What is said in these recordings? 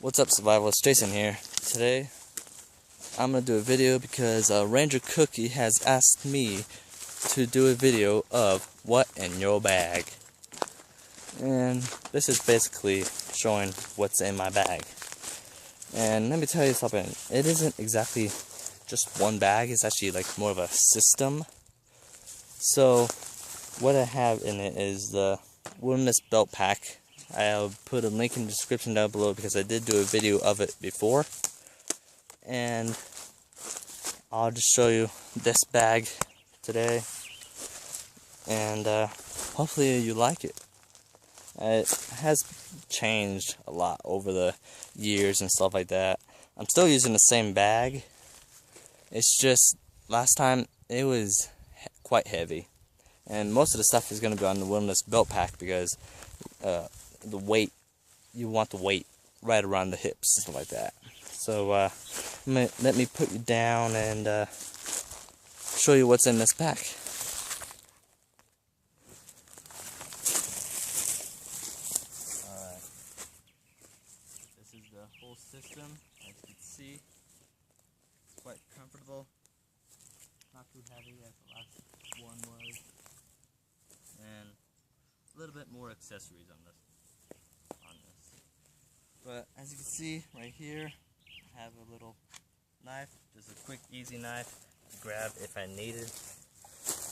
What's up, survivalist? Jason here. Today I'm gonna do a video because Ranger Kooky has asked me to do a video of what in your bag, and this is basically showing what's in my bag. And let me tell you something, it isn't exactly just one bag, it's actually like more of a system. So what I have in it is the wilderness belt pack. I'll put a link in the description down below because I did do a video of it before. And I'll just show you this bag today. And hopefully you like it. It has changed a lot over the years and stuff like that. I'm still using the same bag. It's just last time it was quite heavy. And most of the stuff is going to be on the wilderness belt pack because the weight, you want the weight right around the hips and stuff like that. So let me put you down and show you what's in this pack. Alright, this is the whole system. As you can see, it's quite comfortable, not too heavy as the last one was, and a little bit more accessories on this. But as you can see right here, I have a little knife, just a quick easy knife to grab if I needed.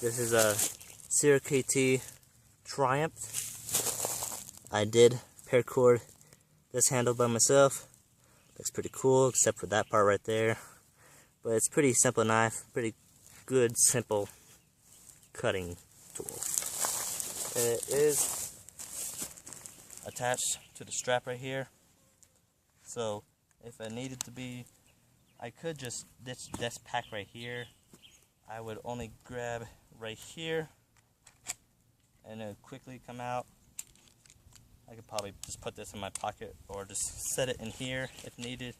This is a Ranger Kooky Triumph. I did paracord this handle by myself. Looks pretty cool except for that part right there. But it's pretty simple knife, pretty good simple cutting tool. It is attached to the strap right here. So if I needed to be, I could just ditch this pack right here. I would only grab right here and it would quickly come out. I could probably just put this in my pocket or just set it in here if needed,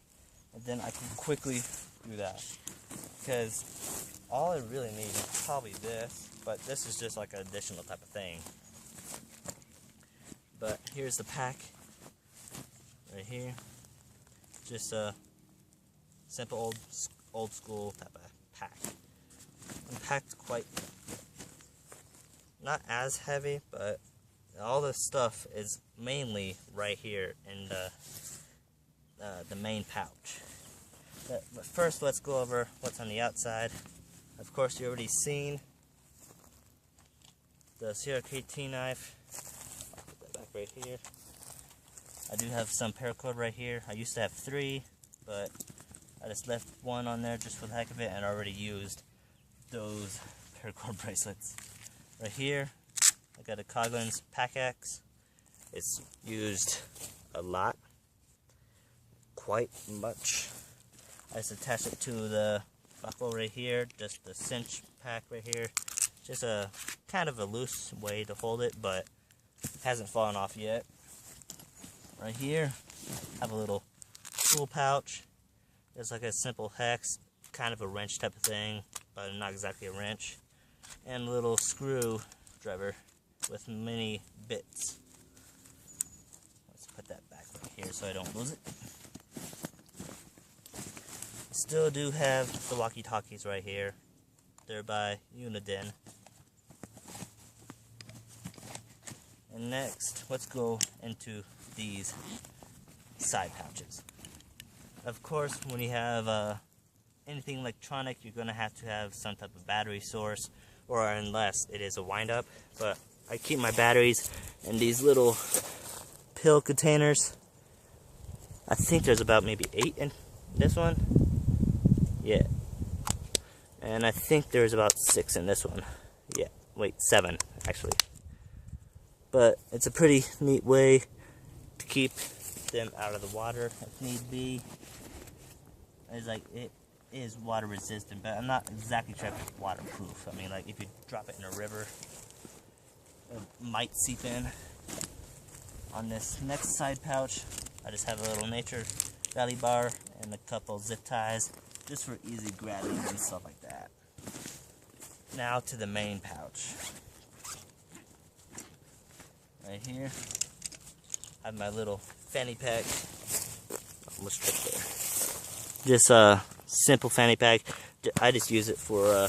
and then I can quickly do that. Because all I really need is probably this, but this is just like an additional type of thing. But here's the pack right here. Just a simple old school type of pack. And packed quite, not as heavy, but all this stuff is mainly right here in the main pouch. But first, let's go over what's on the outside. Of course, you already seen the Ranger Kooky knife. I'll put that back right here. I do have some paracord right here. I used to have 3, but I just left 1 on there just for the heck of it, and I already used those paracord bracelets. Right here, I got a Coghlan's pack axe. It's used a lot, quite much. I just attached it to the buckle right here, just the cinch pack right here. Just a kind of a loose way to hold it, but it hasn't fallen off yet. Right here, I have a little tool pouch. It's like a simple hex, kind of a wrench type of thing, but not exactly a wrench. And a little screwdriver with many bits. Let's put that back right here so I don't lose it. I still do have the walkie-talkies right here. They're by Uniden. And next, let's go into these side pouches. Of course, when you have anything electronic, you're going to have some type of battery source, or unless it is a wind-up. But I keep my batteries in these little pill containers. I think there's about maybe 8 in this one. Yeah. And I think there's about 6 in this one. Yeah, wait, 7 actually. But it's a pretty neat way to keep them out of the water if need be. It's like, it is water resistant, but I'm not exactly sure if it's waterproof. I mean, like, if you drop it in a river, it might seep in. On this next side pouch, I just have a little nature valley bar and a couple zip ties, just for easy grabbing and stuff like that. Now to the main pouch. Right here, I have my little fanny pack almost tripped there. Just a simple fanny pack. I just use it for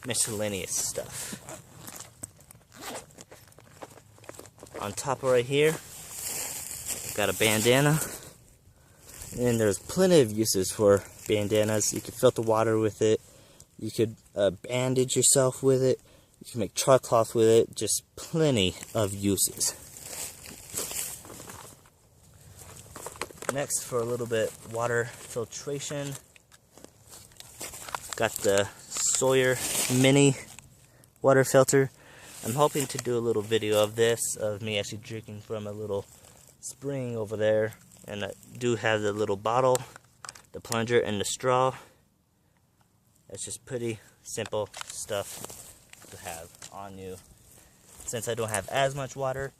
miscellaneous stuff. On top right here, got a bandana. And there's plenty of uses for bandanas. You can filter water with it. You could bandage yourself with it. You can make chalk cloth with it. Just plenty of uses. Next, for a little bit water filtration, got the Sawyer Mini water filter. I'm hoping to do a little video of this, of me actually drinking from a little spring over there. And I do have the little bottle, the plunger, and the straw. It's just pretty simple stuff to have on you. Since I don't have as much water,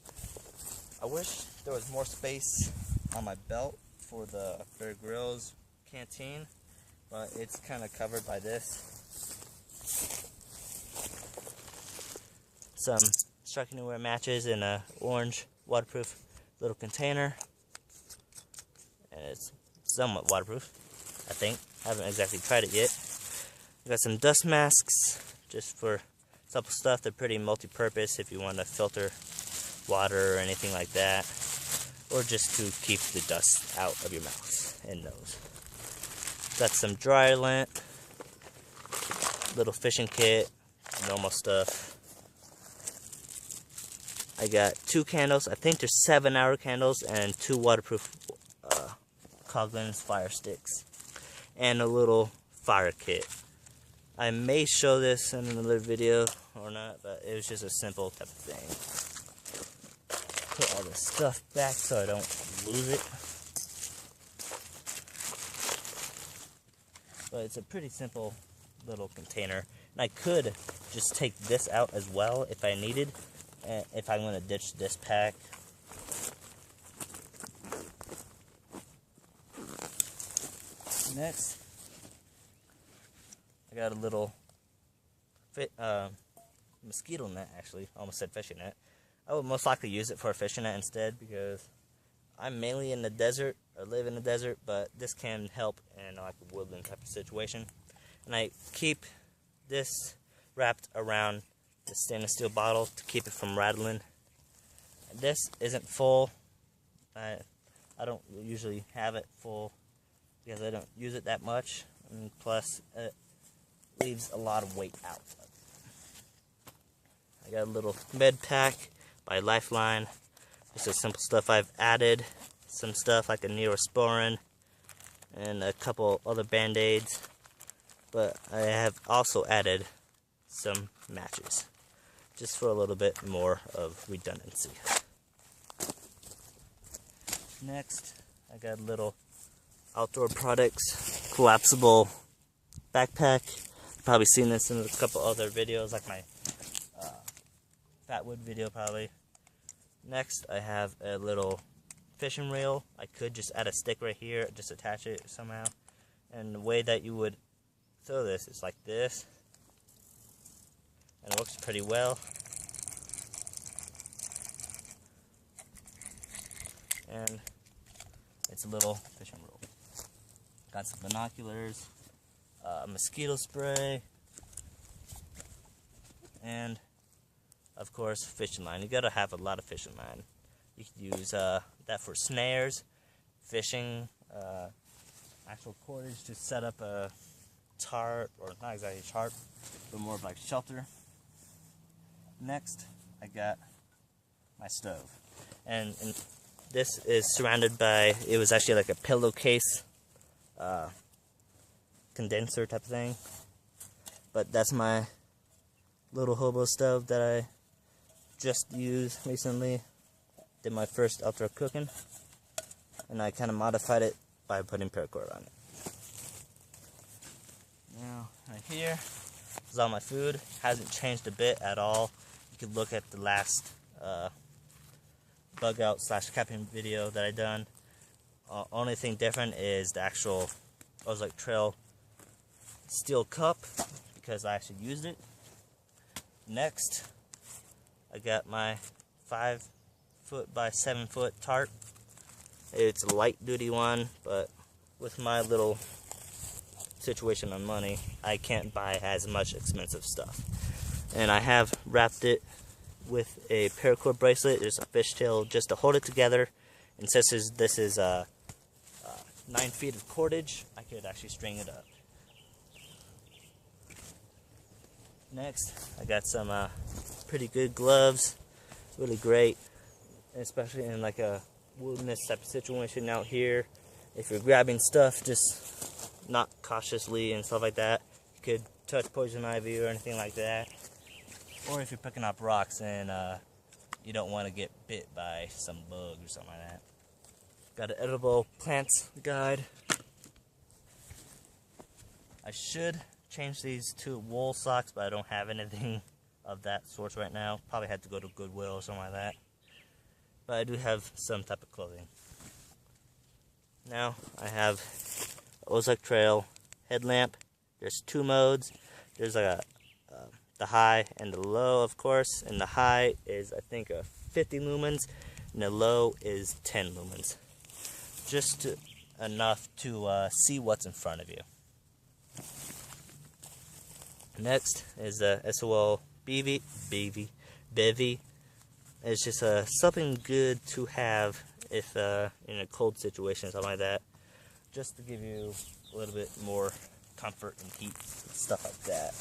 I wish there was more space on my belt for the Bear Grylls canteen, but it's kind of covered by this. Some Strike Anywhere matches in a orange waterproof little container. And it's somewhat waterproof, I think. I haven't exactly tried it yet. I got some dust masks, just for simple stuff. They're pretty multi-purpose if you want to filter water or anything like that, or just to keep the dust out of your mouth and nose. Got some dry lint, little fishing kit, normal stuff. I got 2 candles. I think they're 7-hour candles, and 2 waterproof Coghlan's fire sticks, and a little fire kit. I may show this in another video or not, but it was just a simple type of thing. Put all this stuff back so I don't lose it. But it's a pretty simple little container, and I could just take this out as well if I needed, if I'm going to ditch this pack. Next, I got a little mosquito net, actually. I almost said fishing net. I would most likely use it for a fishing net instead, because I'm mainly in the desert, or live in the desert, but this can help in like a woodland type of situation. And I keep this wrapped around the stainless steel bottle to keep it from rattling. This isn't full. I don't usually have it full, because I don't use it that much, and plus it leaves a lot of weight out. I got a little med pack by Lifeline. Just the simple stuff I've added. Some stuff like a Neosporin and a couple other band-aids. But I have also added some matches, just for a little bit more of redundancy. Next, I got a little Outdoor Products collapsible backpack. You've probably seen this in a couple other videos, like my Fatwood video probably. Next, I have a little fishing reel. I could just add a stick right here, just attach it somehow. And the way that you would throw this is like this, and it works pretty well. And it's a little fishing reel. Got some binoculars, mosquito spray, and of course fishing line. You gotta have a lot of fishing line. You could use that for snares, fishing, actual cordage to set up a tarp, or not exactly a tarp, but more of like shelter. Next, I got my stove, and this is surrounded by, it was actually like a pillowcase condenser type of thing, but that's my little hobo stove that I just used recently. Did my first outdoor cooking, and I kind of modified it by putting paracord on it. Now, right here is all my food. Hasn't changed a bit at all. You can look at the last bug out / capping video that I done. Only thing different is the actual Ozark Trail steel cup, because I actually used it. Next, I got my 5 foot by 7 foot tarp, It's a light duty one, but with my little situation on money, I can't buy as much expensive stuff. And I have wrapped it with a paracord bracelet. There's a fishtail just to hold it together. And since this is 9 feet of cordage, I could actually string it up. Next, I got some pretty good gloves, really great, especially in like a wilderness type of situation out here. If you're grabbing stuff, just not cautiously and stuff like that, you could touch poison ivy or anything like that. Or if you're picking up rocks and you don't want to get bit by some bug or something like that. Got an edible plants guide. I should change these to wool socks, but I don't have anything of that sort right now. Probably had to go to Goodwill or something like that. But I do have some type of clothing. Now I have Ozark Trail headlamp. There's 2 modes. There's like the high and the low, of course. And the high is, I think, 50 lumens, and the low is 10 lumens. Just enough to see what's in front of you. Next is the SOL Bivy. It's just something good to have if in a cold situation, something like that. Just to give you a little bit more comfort and heat, stuff like that.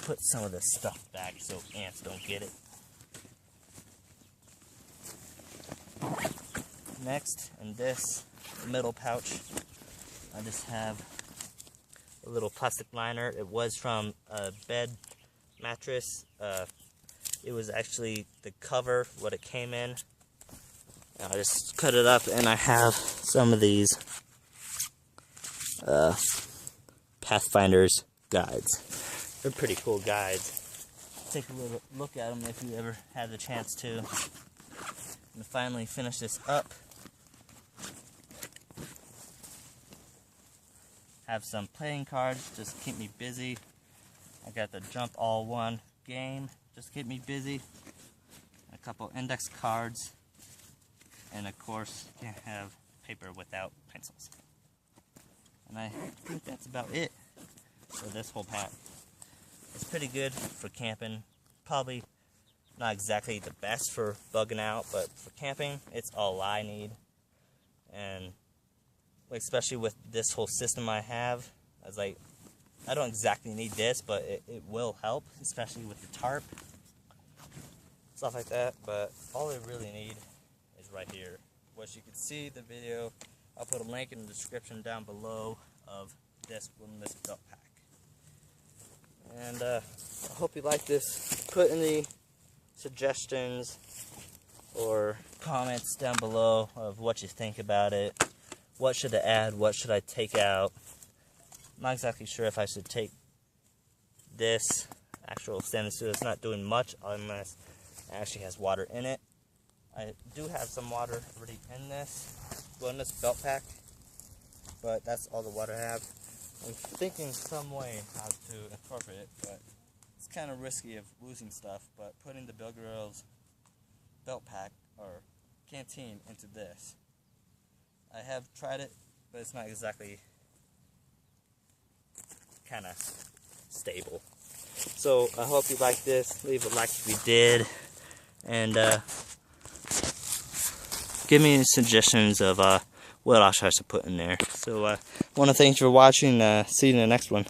Put some of this stuff back so ants don't get it. Next, in this middle pouch, I just have a little plastic liner. It was from a bed mattress. It was actually the cover, what it came in. I just cut it up, and I have some of these Pathfinder's guides. They're pretty cool guides. Take a little look at them if you ever had the chance to. And finally finish this up. Have some playing cards, just keep me busy. I got the Jump All One game, just to keep me busy. A couple index cards. And of course, you can't have paper without pencils. And I think that's about it for this whole pack. It's pretty good for camping. Probably not exactly the best for bugging out, but for camping, it's all I need. And especially with this whole system I have, I was like, I don't exactly need this, but it will help, especially with the tarp, stuff like that. But all I really need is right here. Which you can see the video. I'll put a link in the description down below of this wilderness belt pack. And I hope you like this. Put any suggestions or comments down below of what you think about it. What should I add? What should I take out? I'm not exactly sure if I should take this actual stainless steel. It's not doing much unless it actually has water in it. I do have some water already in this wilderness belt pack, but that's all the water I have. I'm thinking some way how to incorporate it, but it's kind of risky of losing stuff. But putting the Bill Girls belt pack or canteen into this, I have tried it, but it's not exactly kind of stable. So I hope you like this. Leave a like if you did, and give me suggestions of what else I should put in there. So I want to thank you for watching. See you in the next one.